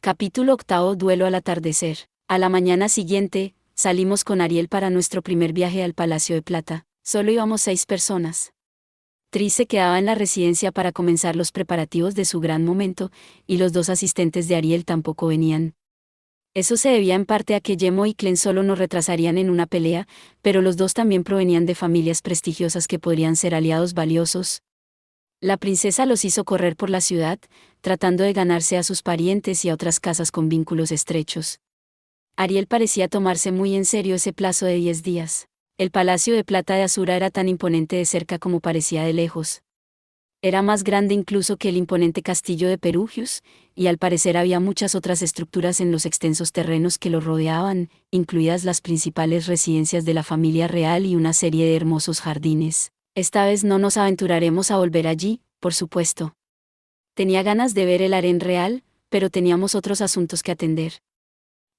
Capítulo octavo. Duelo al atardecer. A la mañana siguiente, salimos con Ariel para nuestro primer viaje al Palacio de Plata. Solo íbamos 6 personas. Tris se quedaba en la residencia para comenzar los preparativos de su gran momento, y los 2 asistentes de Ariel tampoco venían. Eso se debía en parte a que Yemo y Clen solo nos retrasarían en una pelea, pero los 2 también provenían de familias prestigiosas que podrían ser aliados valiosos. La princesa los hizo correr por la ciudad, tratando de ganarse a sus parientes y a otras casas con vínculos estrechos. Ariel parecía tomarse muy en serio ese plazo de 10 días. El Palacio de Plata de Azura era tan imponente de cerca como parecía de lejos. Era más grande incluso que el imponente castillo de Perugius, y al parecer había muchas otras estructuras en los extensos terrenos que lo rodeaban, incluidas las principales residencias de la familia real y una serie de hermosos jardines. Esta vez no nos aventuraremos a volver allí, por supuesto. Tenía ganas de ver el harén real, pero teníamos otros asuntos que atender.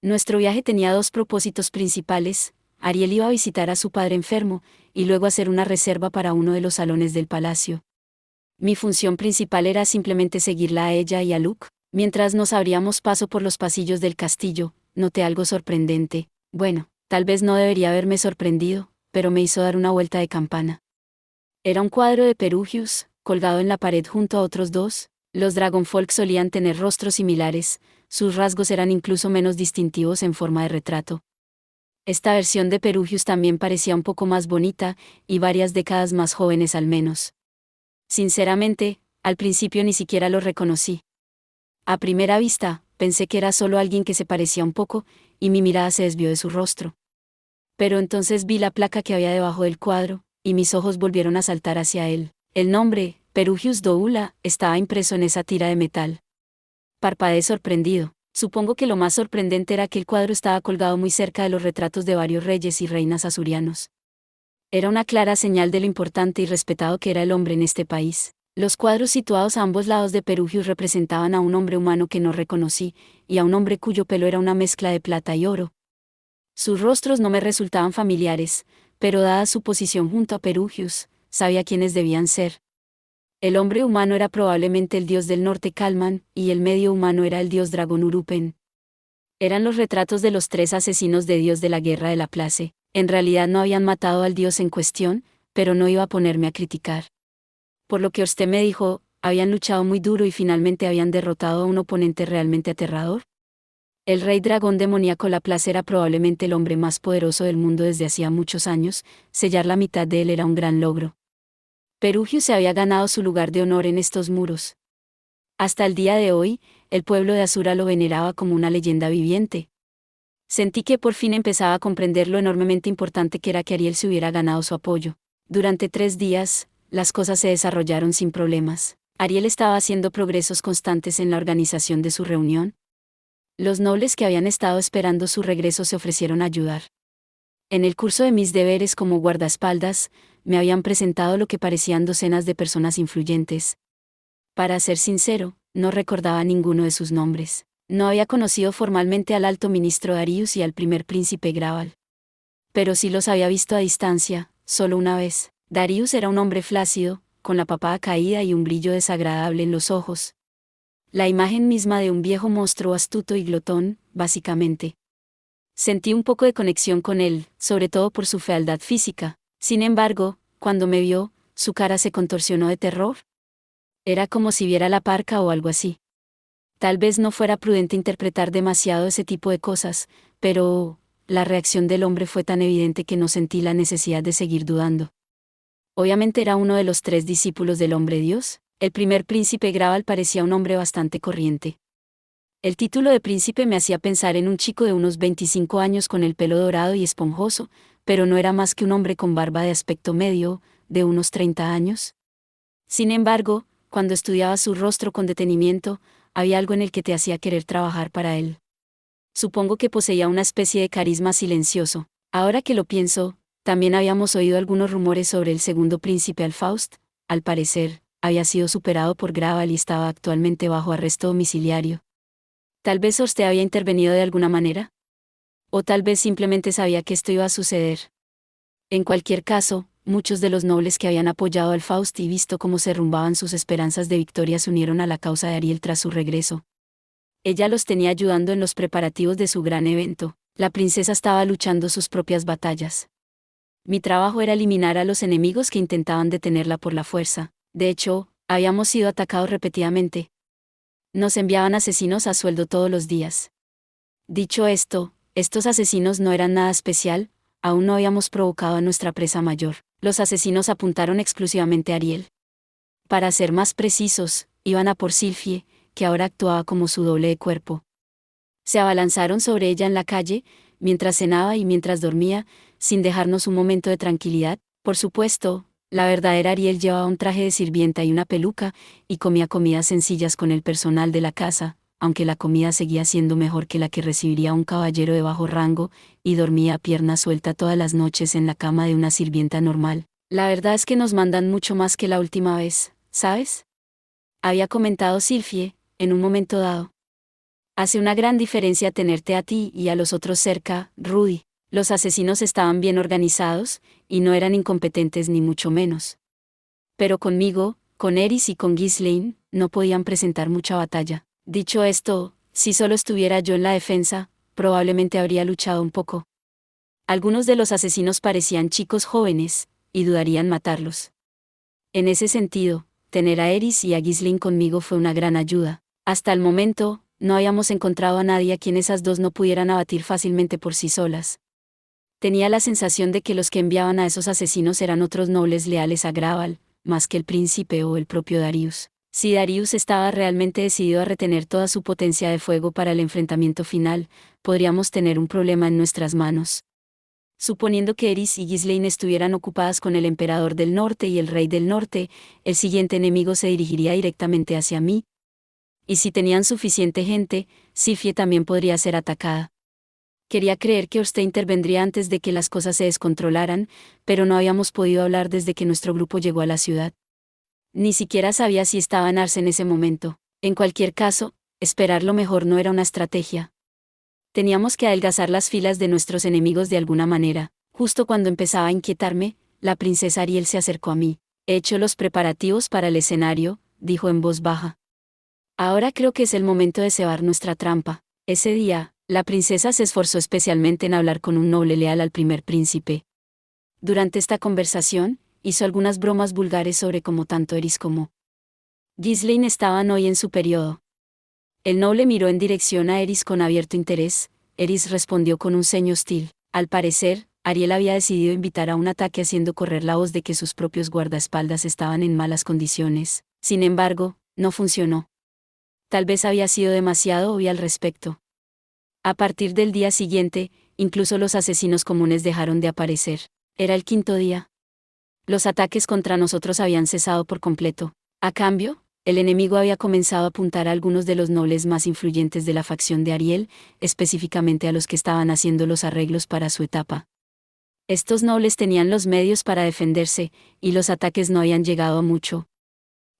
Nuestro viaje tenía 2 propósitos principales. Ariel iba a visitar a su padre enfermo, y luego hacer una reserva para uno de los salones del palacio. Mi función principal era simplemente seguirla a ella y a Luke. Mientras nos abríamos paso por los pasillos del castillo, noté algo sorprendente. Bueno, tal vez no debería haberme sorprendido, pero me hizo dar una vuelta de campana. Era un cuadro de Perugius, colgado en la pared junto a otros 2. Los Dragonfolk solían tener rostros similares, sus rasgos eran incluso menos distintivos en forma de retrato. Esta versión de Perugius también parecía un poco más bonita, y varias décadas más jóvenes al menos. Sinceramente, al principio ni siquiera lo reconocí. A primera vista, pensé que era solo alguien que se parecía un poco, y mi mirada se desvió de su rostro. Pero entonces vi la placa que había debajo del cuadro, y mis ojos volvieron a saltar hacia él. El nombre, Perugius Doula, estaba impreso en esa tira de metal. Parpadeé sorprendido. Supongo que lo más sorprendente era que el cuadro estaba colgado muy cerca de los retratos de varios reyes y reinas asurianos. Era una clara señal de lo importante y respetado que era el hombre en este país. Los cuadros situados a ambos lados de Perugius representaban a un hombre humano que no reconocí, y a un hombre cuyo pelo era una mezcla de plata y oro. Sus rostros no me resultaban familiares, pero dada su posición junto a Perugius, sabía quiénes debían ser. El hombre humano era probablemente el dios del norte Kalman, y el medio humano era el dios dragón Urupen. Eran los retratos de los 3 asesinos de dios de la guerra de la Place. En realidad no habían matado al dios en cuestión, pero no iba a ponerme a criticar. Por lo que Orste me dijo, habían luchado muy duro y finalmente habían derrotado a un oponente realmente aterrador. El rey dragón demoníaco Laplace era probablemente el hombre más poderoso del mundo desde hacía muchos años. Sellar la mitad de él era un gran logro. Perugius se había ganado su lugar de honor en estos muros. Hasta el día de hoy, el pueblo de Azura lo veneraba como una leyenda viviente. Sentí que por fin empezaba a comprender lo enormemente importante que era que Ariel se hubiera ganado su apoyo. Durante 3 días, las cosas se desarrollaron sin problemas. Ariel estaba haciendo progresos constantes en la organización de su reunión. Los nobles que habían estado esperando su regreso se ofrecieron a ayudar. En el curso de mis deberes como guardaespaldas, me habían presentado lo que parecían docenas de personas influyentes. Para ser sincero, no recordaba ninguno de sus nombres. No había conocido formalmente al alto ministro Darius y al primer príncipe Graval. Pero sí los había visto a distancia, solo una vez. Darius era un hombre flácido, con la papada caída y un brillo desagradable en los ojos. La imagen misma de un viejo monstruo astuto y glotón, básicamente. Sentí un poco de conexión con él, sobre todo por su fealdad física. Sin embargo, cuando me vio, su cara se contorsionó de terror. Era como si viera la parca o algo así. Tal vez no fuera prudente interpretar demasiado ese tipo de cosas, pero la reacción del hombre fue tan evidente que no sentí la necesidad de seguir dudando. Obviamente era uno de los 3 discípulos del hombre Dios. El primer príncipe Graval parecía un hombre bastante corriente. El título de príncipe me hacía pensar en un chico de unos 25 años con el pelo dorado y esponjoso, pero no era más que un hombre con barba de aspecto medio, de unos 30 años. Sin embargo, cuando estudiaba su rostro con detenimiento, había algo en el que te hacía querer trabajar para él. Supongo que poseía una especie de carisma silencioso. Ahora que lo pienso, también habíamos oído algunos rumores sobre el segundo príncipe Alfaust. Al parecer, había sido superado por Graval y estaba actualmente bajo arresto domiciliario. Tal vez Orste había intervenido de alguna manera. O tal vez simplemente sabía que esto iba a suceder. En cualquier caso, muchos de los nobles que habían apoyado al Faust y visto cómo se derrumbaban sus esperanzas de victoria se unieron a la causa de Ariel tras su regreso. Ella los tenía ayudando en los preparativos de su gran evento. La princesa estaba luchando sus propias batallas. Mi trabajo era eliminar a los enemigos que intentaban detenerla por la fuerza. De hecho, habíamos sido atacados repetidamente. Nos enviaban asesinos a sueldo todos los días. Dicho esto, estos asesinos no eran nada especial, aún no habíamos provocado a nuestra presa mayor. Los asesinos apuntaron exclusivamente a Ariel. Para ser más precisos, iban a por Sylphie, que ahora actuaba como su doble de cuerpo. Se abalanzaron sobre ella en la calle, mientras cenaba y mientras dormía, sin dejarnos un momento de tranquilidad. Por supuesto, la verdadera Ariel llevaba un traje de sirvienta y una peluca, y comía comidas sencillas con el personal de la casa, aunque la comida seguía siendo mejor que la que recibiría un caballero de bajo rango, y dormía a pierna suelta todas las noches en la cama de una sirvienta normal. La verdad es que nos mandan mucho más que la última vez, ¿sabes? Había comentado Sylphie, en un momento dado. Hace una gran diferencia tenerte a ti y a los otros cerca, Rudy. Los asesinos estaban bien organizados, y no eran incompetentes ni mucho menos. Pero conmigo, con Eris y con Ghislaine, no podían presentar mucha batalla. Dicho esto, si solo estuviera yo en la defensa, probablemente habría luchado un poco. Algunos de los asesinos parecían chicos jóvenes, y dudarían matarlos. En ese sentido, tener a Eris y a Ghislaine conmigo fue una gran ayuda. Hasta el momento, no habíamos encontrado a nadie a quien esas dos no pudieran abatir fácilmente por sí solas. Tenía la sensación de que los que enviaban a esos asesinos eran otros nobles leales a Graval, más que el príncipe o el propio Darius. Si Darius estaba realmente decidido a retener toda su potencia de fuego para el enfrentamiento final, podríamos tener un problema en nuestras manos. Suponiendo que Eris y Ghislaine estuvieran ocupadas con el emperador del norte y el rey del norte, el siguiente enemigo se dirigiría directamente hacia mí. Y si tenían suficiente gente, Sylphie también podría ser atacada. Quería creer que usted intervendría antes de que las cosas se descontrolaran, pero no habíamos podido hablar desde que nuestro grupo llegó a la ciudad. Ni siquiera sabía si estaba Nars en ese momento. En cualquier caso, esperar lo mejor no era una estrategia. Teníamos que adelgazar las filas de nuestros enemigos de alguna manera. Justo cuando empezaba a inquietarme, la princesa Ariel se acercó a mí. He hecho los preparativos para el escenario, dijo en voz baja. Ahora creo que es el momento de cebar nuestra trampa. Ese día, la princesa se esforzó especialmente en hablar con un noble leal al primer príncipe. Durante esta conversación, hizo algunas bromas vulgares sobre cómo tanto Eris como Ghislaine estaban hoy en su periodo. El noble miró en dirección a Eris con abierto interés. Eris respondió con un ceño hostil. Al parecer, Ariel había decidido invitar a un ataque haciendo correr la voz de que sus propios guardaespaldas estaban en malas condiciones. Sin embargo, no funcionó. Tal vez había sido demasiado obvia al respecto. A partir del día siguiente, incluso los asesinos comunes dejaron de aparecer. Era el quinto día. Los ataques contra nosotros habían cesado por completo. A cambio, el enemigo había comenzado a apuntar a algunos de los nobles más influyentes de la facción de Ariel, específicamente a los que estaban haciendo los arreglos para su etapa. Estos nobles tenían los medios para defenderse, y los ataques no habían llegado a mucho.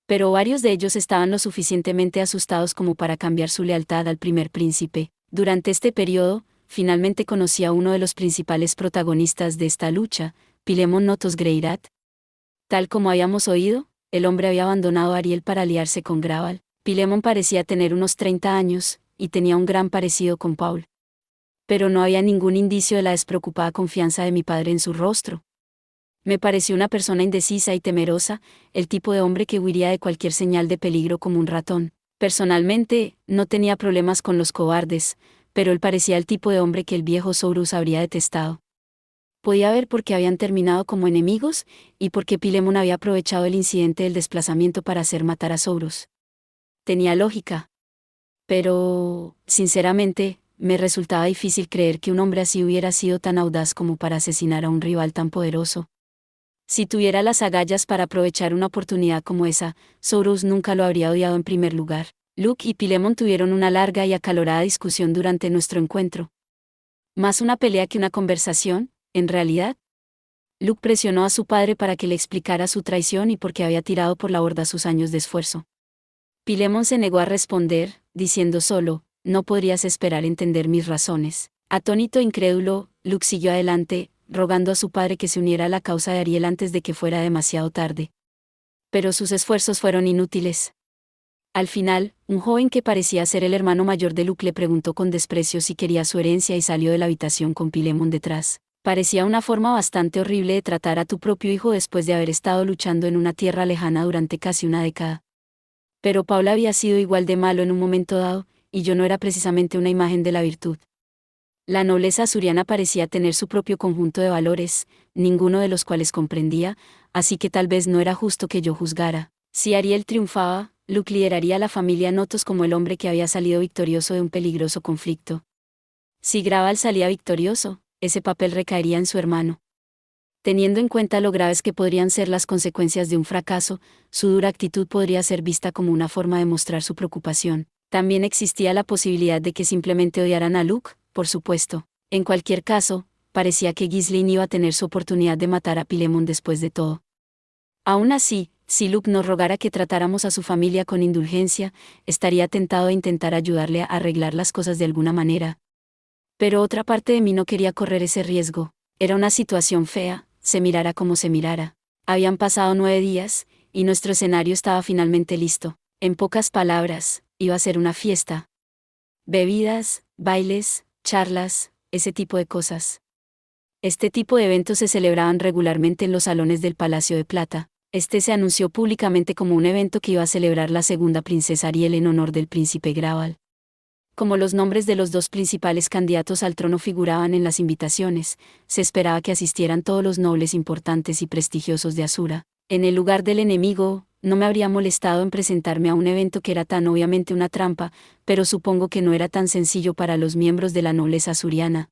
Pero varios de ellos estaban lo suficientemente asustados como para cambiar su lealtad al primer príncipe. Durante este periodo, finalmente conocí a uno de los principales protagonistas de esta lucha, Pilemon Notos Greirat. Tal como habíamos oído, el hombre había abandonado a Ariel para aliarse con Graval. Pilemon parecía tener unos 30 años, y tenía un gran parecido con Paul. Pero no había ningún indicio de la despreocupada confianza de mi padre en su rostro. Me pareció una persona indecisa y temerosa, el tipo de hombre que huiría de cualquier señal de peligro como un ratón. Personalmente, no tenía problemas con los cobardes, pero él parecía el tipo de hombre que el viejo Sourus habría detestado. Podía ver por qué habían terminado como enemigos, y por qué Pilemon había aprovechado el incidente del desplazamiento para hacer matar a Sourus. Tenía lógica. Pero, sinceramente, me resultaba difícil creer que un hombre así hubiera sido tan audaz como para asesinar a un rival tan poderoso. Si tuviera las agallas para aprovechar una oportunidad como esa, Sourus nunca lo habría odiado en primer lugar. Luke y Pilemon tuvieron una larga y acalorada discusión durante nuestro encuentro. Más una pelea que una conversación, en realidad. Luke presionó a su padre para que le explicara su traición y por qué había tirado por la borda sus años de esfuerzo. Pilemon se negó a responder, diciendo solo, no podrías esperar entender mis razones. Atónito e incrédulo, Luke siguió adelante, rogando a su padre que se uniera a la causa de Ariel antes de que fuera demasiado tarde. Pero sus esfuerzos fueron inútiles. Al final, un joven que parecía ser el hermano mayor de Luke le preguntó con desprecio si quería su herencia y salió de la habitación con Pilemon detrás. Parecía una forma bastante horrible de tratar a tu propio hijo después de haber estado luchando en una tierra lejana durante casi una década. Pero Paul había sido igual de malo en un momento dado, y yo no era precisamente una imagen de la virtud. La nobleza azuriana parecía tener su propio conjunto de valores, ninguno de los cuales comprendía, así que tal vez no era justo que yo juzgara. Si Ariel triunfaba, Luke lideraría a la familia Notos como el hombre que había salido victorioso de un peligroso conflicto. Si Graval salía victorioso, ese papel recaería en su hermano. Teniendo en cuenta lo graves que podrían ser las consecuencias de un fracaso, su dura actitud podría ser vista como una forma de mostrar su preocupación. También existía la posibilidad de que simplemente odiaran a Luke, por supuesto. En cualquier caso, parecía que Ghislaine iba a tener su oportunidad de matar a Pilemon después de todo. Aún así, si Luke nos rogara que tratáramos a su familia con indulgencia, estaría tentado a intentar ayudarle a arreglar las cosas de alguna manera. Pero otra parte de mí no quería correr ese riesgo. Era una situación fea, se mirara como se mirara. Habían pasado 9 días, y nuestro escenario estaba finalmente listo. En pocas palabras, iba a ser una fiesta. Bebidas, bailes, charlas, ese tipo de cosas. Este tipo de eventos se celebraban regularmente en los salones del Palacio de Plata. Este se anunció públicamente como un evento que iba a celebrar la segunda princesa Ariel en honor del príncipe Graval. Como los nombres de los dos principales candidatos al trono figuraban en las invitaciones, se esperaba que asistieran todos los nobles importantes y prestigiosos de Asura. En el lugar del enemigo, no me habría molestado en presentarme a un evento que era tan obviamente una trampa, pero supongo que no era tan sencillo para los miembros de la nobleza asuriana.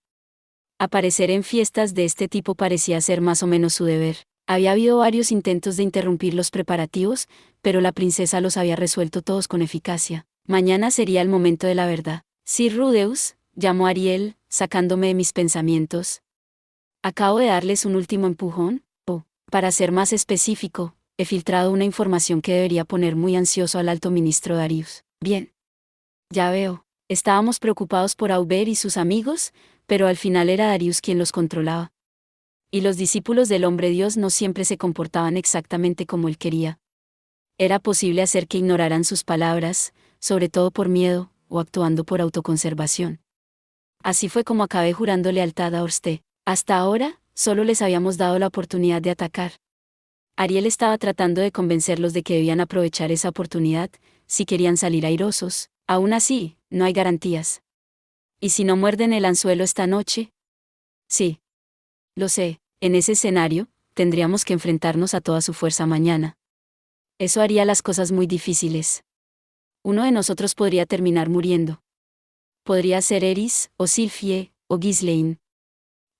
Aparecer en fiestas de este tipo parecía ser más o menos su deber. Había habido varios intentos de interrumpir los preparativos, pero la princesa los había resuelto todos con eficacia. Mañana sería el momento de la verdad. Sir Rudeus, llamó Ariel, sacándome de mis pensamientos. Acabo de darles un último empujón. Para ser más específico, he filtrado una información que debería poner muy ansioso al alto ministro Darius. Bien. Ya veo. Estábamos preocupados por Aubert y sus amigos, pero al final era Darius quien los controlaba. Y los discípulos del hombre Dios no siempre se comportaban exactamente como él quería. Era posible hacer que ignoraran sus palabras, sobre todo por miedo, o actuando por autoconservación. Así fue como acabé jurando lealtad a Orste. Hasta ahora, solo les habíamos dado la oportunidad de atacar. Ariel estaba tratando de convencerlos de que debían aprovechar esa oportunidad, si querían salir airosos. Aún así, no hay garantías. ¿Y si no muerden el anzuelo esta noche? Sí. Lo sé. En ese escenario, tendríamos que enfrentarnos a toda su fuerza mañana. Eso haría las cosas muy difíciles. Uno de nosotros podría terminar muriendo. Podría ser Eris, o Sylphie, o Ghislaine.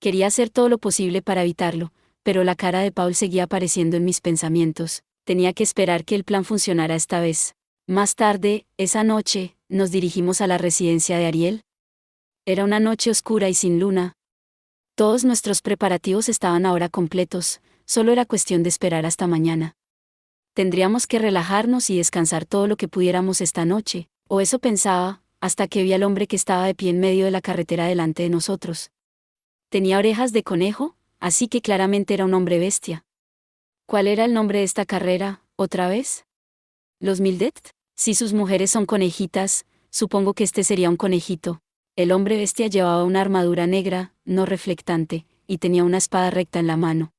Quería hacer todo lo posible para evitarlo, pero la cara de Paul seguía apareciendo en mis pensamientos. Tenía que esperar que el plan funcionara esta vez. Más tarde, esa noche, nos dirigimos a la residencia de Ariel. Era una noche oscura y sin luna. Todos nuestros preparativos estaban ahora completos, solo era cuestión de esperar hasta mañana. Tendríamos que relajarnos y descansar todo lo que pudiéramos esta noche, o eso pensaba, hasta que vi al hombre que estaba de pie en medio de la carretera delante de nosotros. Tenía orejas de conejo, así que claramente era un hombre bestia. ¿Cuál era el nombre de esta carrera, otra vez? ¿Los Mildet? Si sus mujeres son conejitas, supongo que este sería un conejito. El hombre bestia llevaba una armadura negra, no reflectante, y tenía una espada recta en la mano.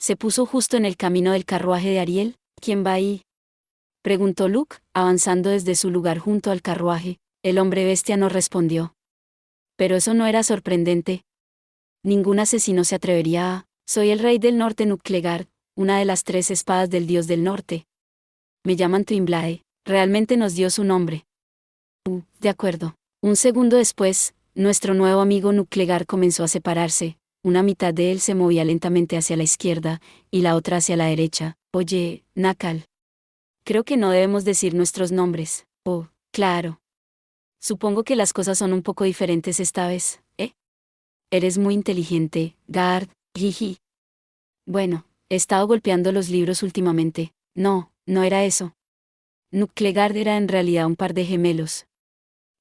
Se puso justo en el camino del carruaje de Ariel. ¿Quién va ahí?, preguntó Luke, avanzando desde su lugar junto al carruaje. El hombre bestia no respondió. Pero eso no era sorprendente. Ningún asesino se atrevería a... Soy el rey del norte Nuclegard, una de las 3 espadas del dios del norte. Me llaman Twinblade. Realmente nos dio su nombre. De acuerdo. Un segundo después, nuestro nuevo amigo Nuclegard comenzó a separarse. Una mitad de él se movía lentamente hacia la izquierda, y la otra hacia la derecha. Oye, Nakal. Creo que no debemos decir nuestros nombres. Oh, claro. Supongo que las cosas son un poco diferentes esta vez, ¿eh? Eres muy inteligente, Gard, jiji. Bueno, he estado golpeando los libros últimamente. No, no era eso. Nuclegard era en realidad un par de gemelos.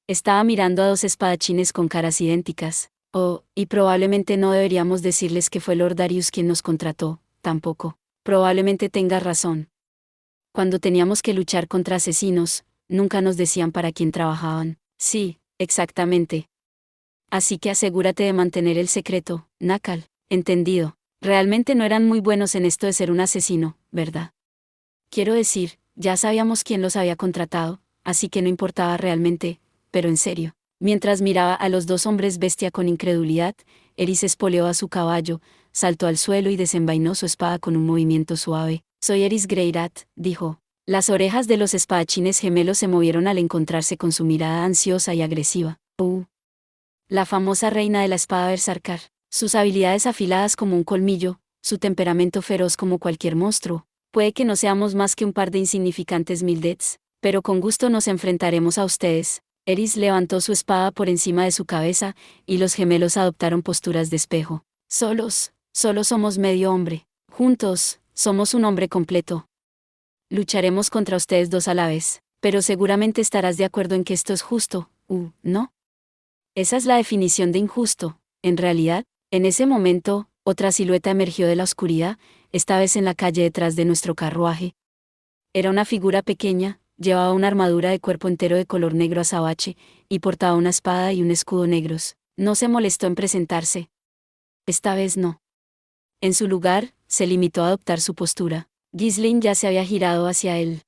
Estaba mirando a 2 espadachines con caras idénticas. Oh, y probablemente no deberíamos decirles que fue Lord Darius quien nos contrató, tampoco. Probablemente tenga razón. Cuando teníamos que luchar contra asesinos, nunca nos decían para quién trabajaban. Sí, exactamente. Así que asegúrate de mantener el secreto, Nakal. Entendido. Realmente no eran muy buenos en esto de ser un asesino, ¿verdad? Quiero decir, ya sabíamos quién los había contratado, así que no importaba realmente, pero en serio. Mientras miraba a los dos hombres bestia con incredulidad, Eris espoleó a su caballo, saltó al suelo y desenvainó su espada con un movimiento suave. Soy Eris Greyrat, dijo. Las orejas de los espadachines gemelos se movieron al encontrarse con su mirada ansiosa y agresiva. La famosa reina de la espada Berserkar. Sus habilidades afiladas como un colmillo, su temperamento feroz como cualquier monstruo. Puede que no seamos más que un par de insignificantes Mildeds, pero con gusto nos enfrentaremos a ustedes. Eris levantó su espada por encima de su cabeza, y los gemelos adoptaron posturas de espejo. Solos somos medio hombre. Juntos, somos un hombre completo. Lucharemos contra ustedes dos a la vez, pero seguramente estarás de acuerdo en que esto es justo, ¿no? Esa es la definición de injusto. En realidad, en ese momento, otra silueta emergió de la oscuridad, esta vez en la calle detrás de nuestro carruaje. Era una figura pequeña, llevaba una armadura de cuerpo entero de color negro azabache, y portaba una espada y un escudo negros. No se molestó en presentarse. Esta vez no. En su lugar, se limitó a adoptar su postura. Ghislaine ya se había girado hacia él.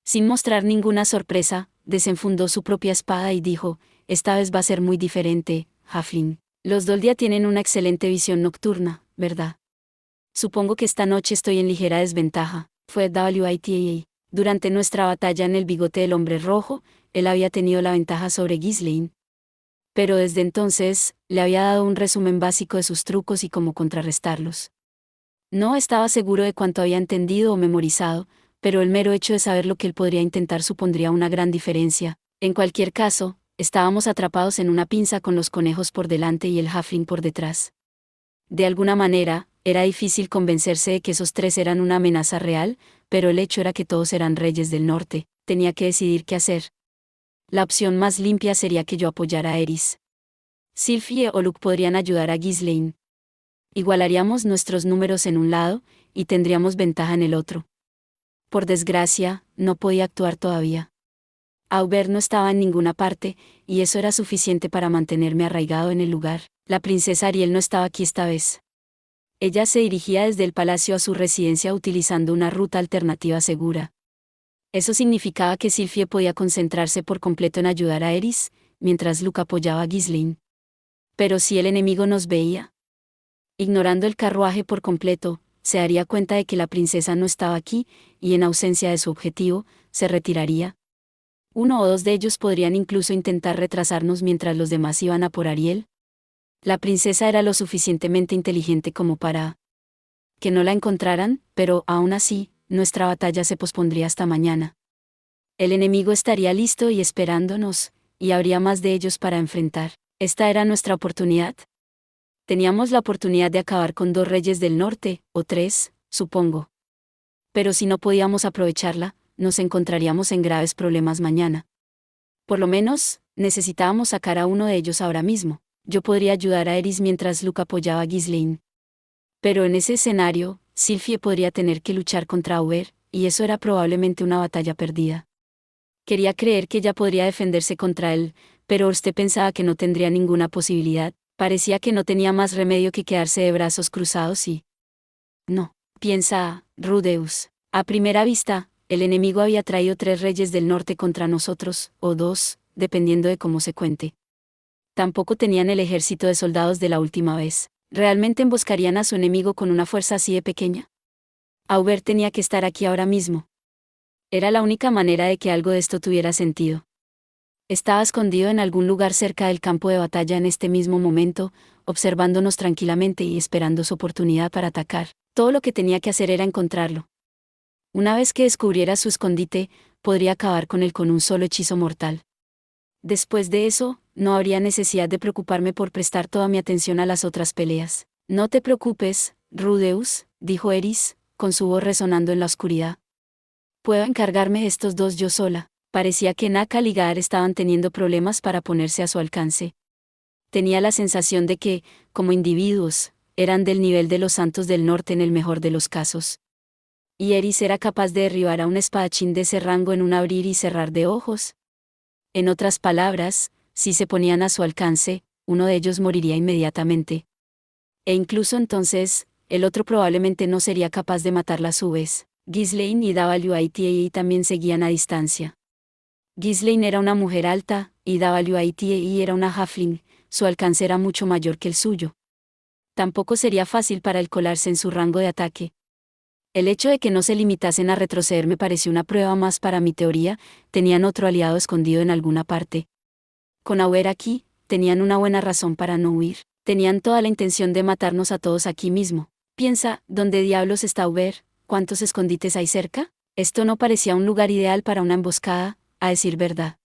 Sin mostrar ninguna sorpresa, desenfundó su propia espada y dijo, esta vez va a ser muy diferente, Halfling. Los Doldia tienen una excelente visión nocturna, ¿verdad? Supongo que esta noche estoy en ligera desventaja. Fue WITA. Durante nuestra batalla en el bigote del hombre rojo, él había tenido la ventaja sobre Ghislaine. Pero desde entonces, le había dado un resumen básico de sus trucos y cómo contrarrestarlos. No estaba seguro de cuánto había entendido o memorizado, pero el mero hecho de saber lo que él podría intentar supondría una gran diferencia. En cualquier caso, estábamos atrapados en una pinza con los conejos por delante y el halfling por detrás. De alguna manera, era difícil convencerse de que esos tres eran una amenaza real, pero el hecho era que todos eran reyes del norte. Tenía que decidir qué hacer. La opción más limpia sería que yo apoyara a Eris. Sylphie o Luke podrían ayudar a Ghislaine. Igualaríamos nuestros números en un lado, y tendríamos ventaja en el otro. Por desgracia, no podía actuar todavía. Aubert no estaba en ninguna parte, y eso era suficiente para mantenerme arraigado en el lugar. La princesa Ariel no estaba aquí esta vez. Ella se dirigía desde el palacio a su residencia utilizando una ruta alternativa segura. Eso significaba que Sylphie podía concentrarse por completo en ayudar a Eris, mientras Luke apoyaba a Ghislaine. Pero si el enemigo nos veía, ignorando el carruaje por completo, se daría cuenta de que la princesa no estaba aquí, y en ausencia de su objetivo, se retiraría. Uno o dos de ellos podrían incluso intentar retrasarnos mientras los demás iban a por Ariel. La princesa era lo suficientemente inteligente como para que no la encontraran, pero, aún así, nuestra batalla se pospondría hasta mañana. El enemigo estaría listo y esperándonos, y habría más de ellos para enfrentar. Esta era nuestra oportunidad. Teníamos la oportunidad de acabar con 2 reyes del norte, o 3, supongo. Pero si no podíamos aprovecharla, nos encontraríamos en graves problemas mañana. Por lo menos, necesitábamos sacar a uno de ellos ahora mismo. Yo podría ayudar a Eris mientras Luke apoyaba a Ghislaine. Pero en ese escenario, Sylphie podría tener que luchar contra Aubert, y eso era probablemente una batalla perdida. Quería creer que ella podría defenderse contra él, pero usted pensaba que no tendría ninguna posibilidad. Parecía que no tenía más remedio que quedarse de brazos cruzados y... No, piensa, Rudeus. A primera vista, el enemigo había traído 3 reyes del norte contra nosotros, o 2, dependiendo de cómo se cuente. Tampoco tenían el ejército de soldados de la última vez. ¿Realmente emboscarían a su enemigo con una fuerza así de pequeña? Aubert tenía que estar aquí ahora mismo. Era la única manera de que algo de esto tuviera sentido. Estaba escondido en algún lugar cerca del campo de batalla en este mismo momento, observándonos tranquilamente y esperando su oportunidad para atacar. Todo lo que tenía que hacer era encontrarlo. Una vez que descubriera su escondite, podría acabar con él con un solo hechizo mortal. Después de eso, no habría necesidad de preocuparme por prestar toda mi atención a las otras peleas. No te preocupes, Rudeus, dijo Eris, con su voz resonando en la oscuridad. Puedo encargarme de estos 2 yo sola. Parecía que Nakal y Gaar estaban teniendo problemas para ponerse a su alcance. Tenía la sensación de que, como individuos, eran del nivel de los santos del norte en el mejor de los casos. ¿Y Eris era capaz de derribar a un espadachín de ese rango en un abrir y cerrar de ojos? En otras palabras, si se ponían a su alcance, uno de ellos moriría inmediatamente. E incluso entonces, el otro probablemente no sería capaz de matarla a su vez. Ghislaine y WITAE también seguían a distancia. Ghislaine era una mujer alta, y WITAE era una halfling, su alcance era mucho mayor que el suyo. Tampoco sería fácil para él colarse en su rango de ataque. El hecho de que no se limitasen a retroceder me pareció una prueba más para mi teoría, tenían otro aliado escondido en alguna parte. Con Auber aquí, tenían una buena razón para no huir, tenían toda la intención de matarnos a todos aquí mismo. Piensa, ¿dónde diablos está Auber? ¿Cuántos escondites hay cerca? Esto no parecía un lugar ideal para una emboscada, a decir verdad.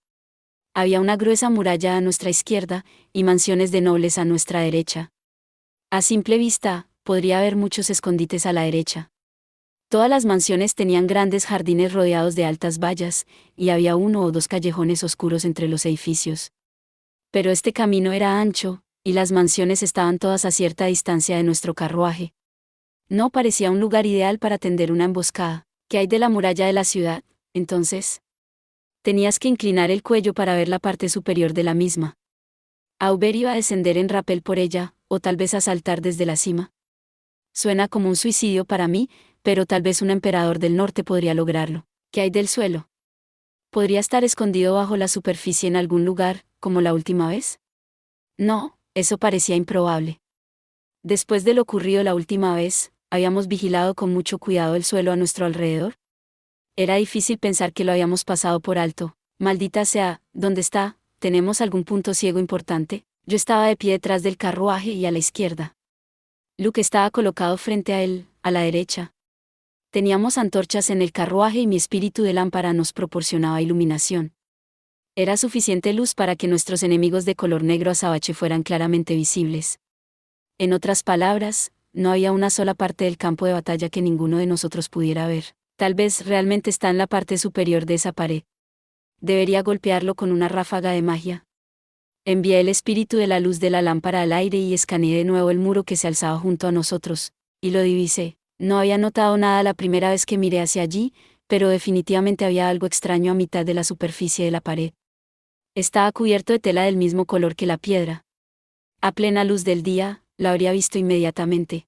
Había una gruesa muralla a nuestra izquierda, y mansiones de nobles a nuestra derecha. A simple vista, podría haber muchos escondites a la derecha. Todas las mansiones tenían grandes jardines rodeados de altas vallas, y había uno o dos callejones oscuros entre los edificios. Pero este camino era ancho, y las mansiones estaban todas a cierta distancia de nuestro carruaje. No parecía un lugar ideal para tender una emboscada. ¿Qué hay de la muralla de la ciudad, entonces? Tenías que inclinar el cuello para ver la parte superior de la misma. Auber iba a descender en rapel por ella, o tal vez a saltar desde la cima. Suena como un suicidio para mí, pero tal vez un emperador del norte podría lograrlo. ¿Qué hay del suelo? ¿Podría estar escondido bajo la superficie en algún lugar, como la última vez? No, eso parecía improbable. Después de lo ocurrido la última vez, habíamos vigilado con mucho cuidado el suelo a nuestro alrededor. Era difícil pensar que lo habíamos pasado por alto. Maldita sea, ¿dónde está? ¿Tenemos algún punto ciego importante? Yo estaba de pie detrás del carruaje y a la izquierda. Luke estaba colocado frente a él, a la derecha. Teníamos antorchas en el carruaje y mi espíritu de lámpara nos proporcionaba iluminación. Era suficiente luz para que nuestros enemigos de color negro azabache fueran claramente visibles. En otras palabras, no había una sola parte del campo de batalla que ninguno de nosotros pudiera ver. Tal vez realmente está en la parte superior de esa pared. Debería golpearlo con una ráfaga de magia. Envié el espíritu de la luz de la lámpara al aire y escaneé de nuevo el muro que se alzaba junto a nosotros, y lo divisé. No había notado nada la primera vez que miré hacia allí, pero definitivamente había algo extraño a mitad de la superficie de la pared. Estaba cubierto de tela del mismo color que la piedra. A plena luz del día, lo habría visto inmediatamente.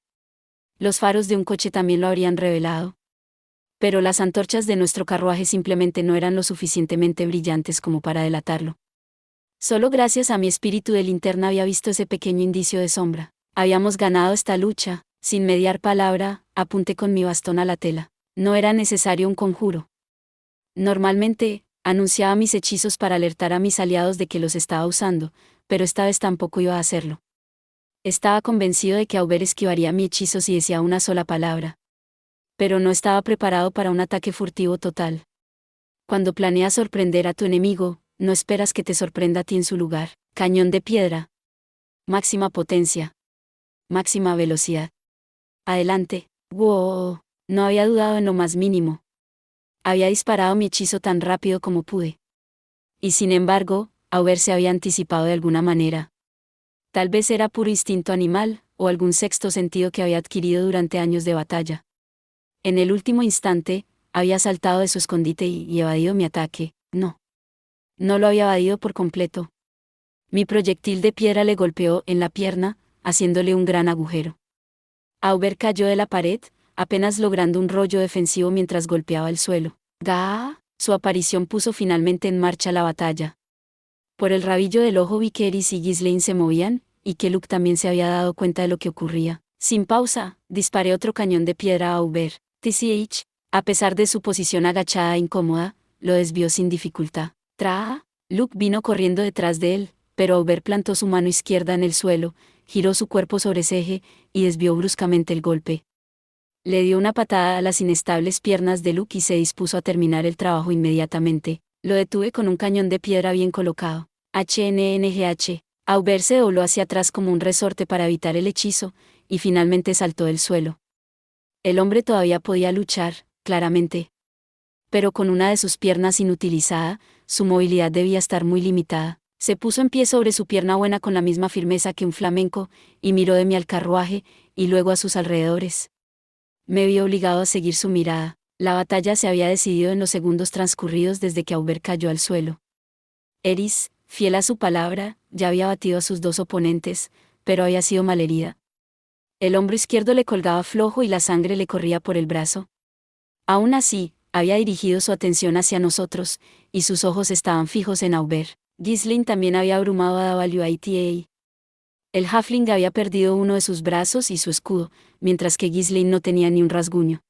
Los faros de un coche también lo habrían revelado. Pero las antorchas de nuestro carruaje simplemente no eran lo suficientemente brillantes como para delatarlo. Solo gracias a mi espíritu de linterna había visto ese pequeño indicio de sombra. Habíamos ganado esta lucha, sin mediar palabra, apunté con mi bastón a la tela. No era necesario un conjuro. Normalmente, anunciaba mis hechizos para alertar a mis aliados de que los estaba usando, pero esta vez tampoco iba a hacerlo. Estaba convencido de que Auber esquivaría mi hechizo si decía una sola palabra. Pero no estaba preparado para un ataque furtivo total. Cuando planeas sorprender a tu enemigo, no esperas que te sorprenda a ti en su lugar. Cañón de piedra. Máxima potencia. Máxima velocidad. Adelante. ¡Wow! No había dudado en lo más mínimo. Había disparado mi hechizo tan rápido como pude. Y sin embargo, Auber se había anticipado de alguna manera. Tal vez era puro instinto animal, o algún sexto sentido que había adquirido durante años de batalla. En el último instante, había saltado de su escondite y evadido mi ataque. No. No lo había evadido por completo. Mi proyectil de piedra le golpeó en la pierna, haciéndole un gran agujero. Auber cayó de la pared, apenas logrando un rollo defensivo mientras golpeaba el suelo. ¡Gah! Su aparición puso finalmente en marcha la batalla. Por el rabillo del ojo vi que Eris y Ghislaine se movían, y que Luke también se había dado cuenta de lo que ocurría. Sin pausa, disparé otro cañón de piedra a Auber. TCH, a pesar de su posición agachada e incómoda, lo desvió sin dificultad. Luke vino corriendo detrás de él, pero Auber plantó su mano izquierda en el suelo, giró su cuerpo sobre ese eje, y desvió bruscamente el golpe. Le dio una patada a las inestables piernas de Luke y se dispuso a terminar el trabajo inmediatamente. Lo detuve con un cañón de piedra bien colocado. HNNGH. Auber se dobló hacia atrás como un resorte para evitar el hechizo, y finalmente saltó del suelo. El hombre todavía podía luchar, claramente. Pero con una de sus piernas inutilizada, su movilidad debía estar muy limitada. Se puso en pie sobre su pierna buena con la misma firmeza que un flamenco, y miró de mí al carruaje, y luego a sus alrededores. Me vi obligado a seguir su mirada. La batalla se había decidido en los segundos transcurridos desde que Aubert cayó al suelo. Eris, fiel a su palabra, ya había batido a sus dos oponentes, pero había sido malherida. El hombro izquierdo le colgaba flojo y la sangre le corría por el brazo. Aún así, había dirigido su atención hacia nosotros, y sus ojos estaban fijos en Aubert. Ghislaine también había abrumado a WITA. El halfling había perdido uno de sus brazos y su escudo, mientras que Ghislaine no tenía ni un rasguño.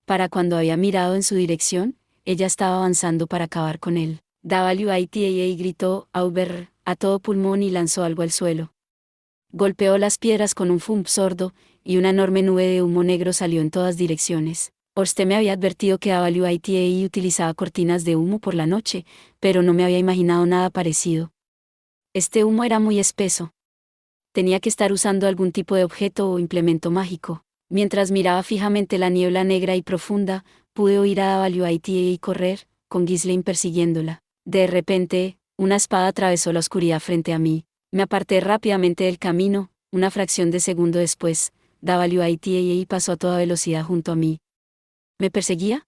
Para cuando había mirado en su dirección, ella estaba avanzando para acabar con él. WITA gritó Aubert a todo pulmón y lanzó algo al suelo. Golpeó las piedras con un thump sordo, y una enorme nube de humo negro salió en todas direcciones. Orste me había advertido que WITA utilizaba cortinas de humo por la noche, pero no me había imaginado nada parecido. Este humo era muy espeso. Tenía que estar usando algún tipo de objeto o implemento mágico. Mientras miraba fijamente la niebla negra y profunda, pude oír a WITA correr, con Ghislaine persiguiéndola. De repente, una espada atravesó la oscuridad frente a mí. Me aparté rápidamente del camino. Una fracción de segundo después, WITA pasó a toda velocidad junto a mí. ¿Me perseguía?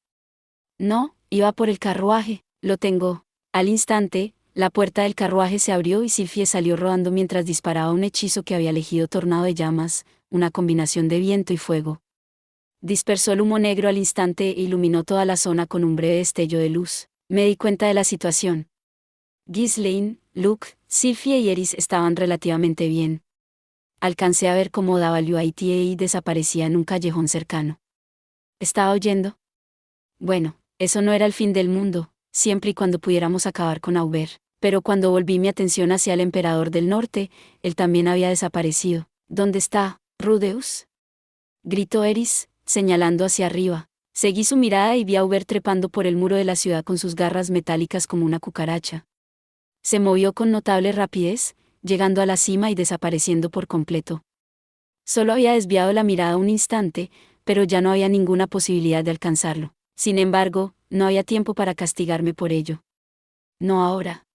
No, iba por el carruaje. Lo tengo. Al instante, la puerta del carruaje se abrió y Sylphie salió rodando mientras disparaba un hechizo que había elegido Tornado de Llamas, una combinación de viento y fuego. Dispersó el humo negro al instante e iluminó toda la zona con un breve destello de luz. Me di cuenta de la situación. Ghislaine, Luke, Sylphie y Eris estaban relativamente bien. Alcancé a ver cómo WITA desaparecía en un callejón cercano. ¿Estaba oyendo? Bueno, eso no era el fin del mundo, siempre y cuando pudiéramos acabar con Aubert. Pero cuando volví mi atención hacia el emperador del norte, él también había desaparecido. ¿Dónde está, Rudeus? Gritó Eris, señalando hacia arriba. Seguí su mirada y vi a Aubert trepando por el muro de la ciudad con sus garras metálicas como una cucaracha. Se movió con notable rapidez, llegando a la cima y desapareciendo por completo. Solo había desviado la mirada un instante, pero ya no había ninguna posibilidad de alcanzarlo. Sin embargo, no había tiempo para castigarme por ello. No ahora.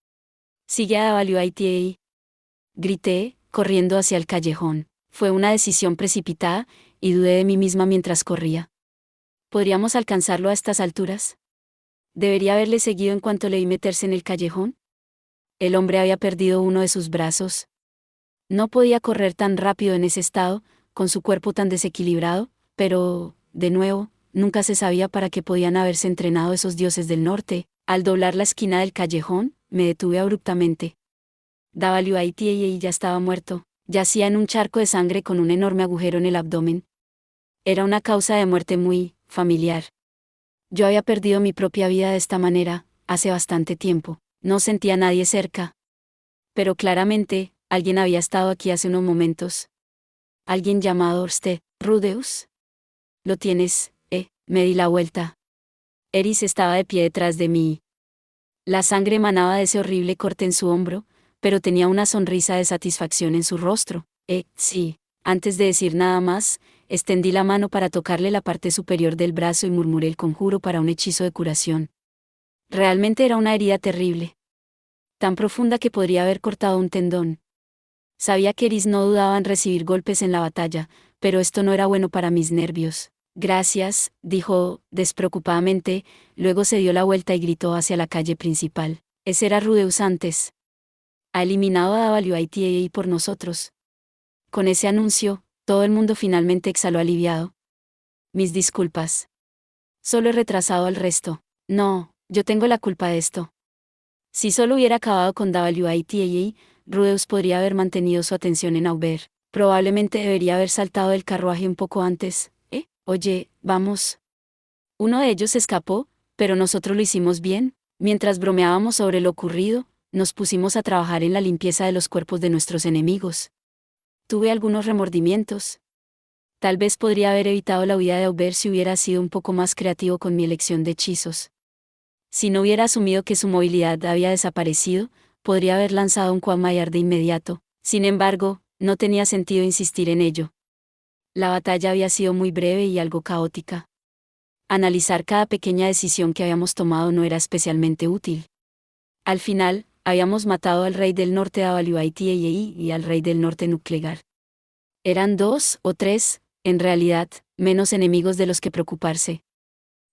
Sigue a WITA. Grité, corriendo hacia el callejón. Fue una decisión precipitada, y dudé de mí misma mientras corría. ¿Podríamos alcanzarlo a estas alturas? ¿Debería haberle seguido en cuanto le vi meterse en el callejón? El hombre había perdido uno de sus brazos. No podía correr tan rápido en ese estado, con su cuerpo tan desequilibrado, pero, de nuevo, nunca se sabía para qué podían haberse entrenado esos dioses del norte. Al doblar la esquina del callejón, me detuve abruptamente. WITA ya estaba muerto. Yacía en un charco de sangre con un enorme agujero en el abdomen. Era una causa de muerte muy familiar. Yo había perdido mi propia vida de esta manera, hace bastante tiempo. No sentía a nadie cerca. Pero claramente, alguien había estado aquí hace unos momentos. Alguien llamado Orste, Rudeus. Lo tienes, me di la vuelta. Eris estaba de pie detrás de mí. La sangre emanaba de ese horrible corte en su hombro, pero tenía una sonrisa de satisfacción en su rostro. Sí. Antes de decir nada más, extendí la mano para tocarle la parte superior del brazo y murmuré el conjuro para un hechizo de curación. Realmente era una herida terrible. Tan profunda que podría haber cortado un tendón. Sabía que Eris no dudaba en recibir golpes en la batalla, pero esto no era bueno para mis nervios. Gracias, dijo, despreocupadamente, luego se dio la vuelta y gritó hacia la calle principal. Ese era Rudeus antes. Ha eliminado a WITA por nosotros. Con ese anuncio, todo el mundo finalmente exhaló aliviado. Mis disculpas. Solo he retrasado al resto. No, yo tengo la culpa de esto. Si solo hubiera acabado con WITA, Rudeus podría haber mantenido su atención en Aubert. Probablemente debería haber saltado del carruaje un poco antes. Oye, vamos. Uno de ellos escapó, pero nosotros lo hicimos bien. Mientras bromeábamos sobre lo ocurrido, nos pusimos a trabajar en la limpieza de los cuerpos de nuestros enemigos. Tuve algunos remordimientos. Tal vez podría haber evitado la huida de Aubert si hubiera sido un poco más creativo con mi elección de hechizos. Si no hubiera asumido que su movilidad había desaparecido, podría haber lanzado un Quagmire de inmediato. Sin embargo, no tenía sentido insistir en ello. La batalla había sido muy breve y algo caótica. Analizar cada pequeña decisión que habíamos tomado no era especialmente útil. Al final, habíamos matado al rey del norte WITA y al rey del norte Nuclegar. Eran 2 o 3, En realidad, menos enemigos de los que preocuparse.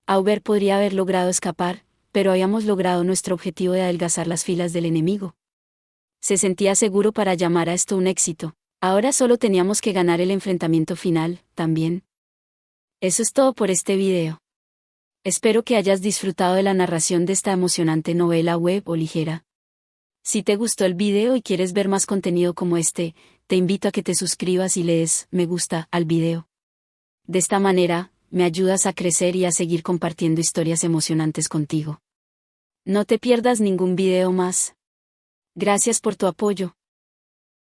Auber podría haber logrado escapar, pero habíamos logrado nuestro objetivo de adelgazar las filas del enemigo. Se sentía seguro para llamar a esto un éxito. Ahora solo teníamos que ganar el enfrentamiento final, también. Eso es todo por este video. Espero que hayas disfrutado de la narración de esta emocionante novela web o ligera. Si te gustó el video y quieres ver más contenido como este, te invito a que te suscribas y le des me gusta al video. De esta manera, me ayudas a crecer y a seguir compartiendo historias emocionantes contigo. No te pierdas ningún video más. Gracias por tu apoyo.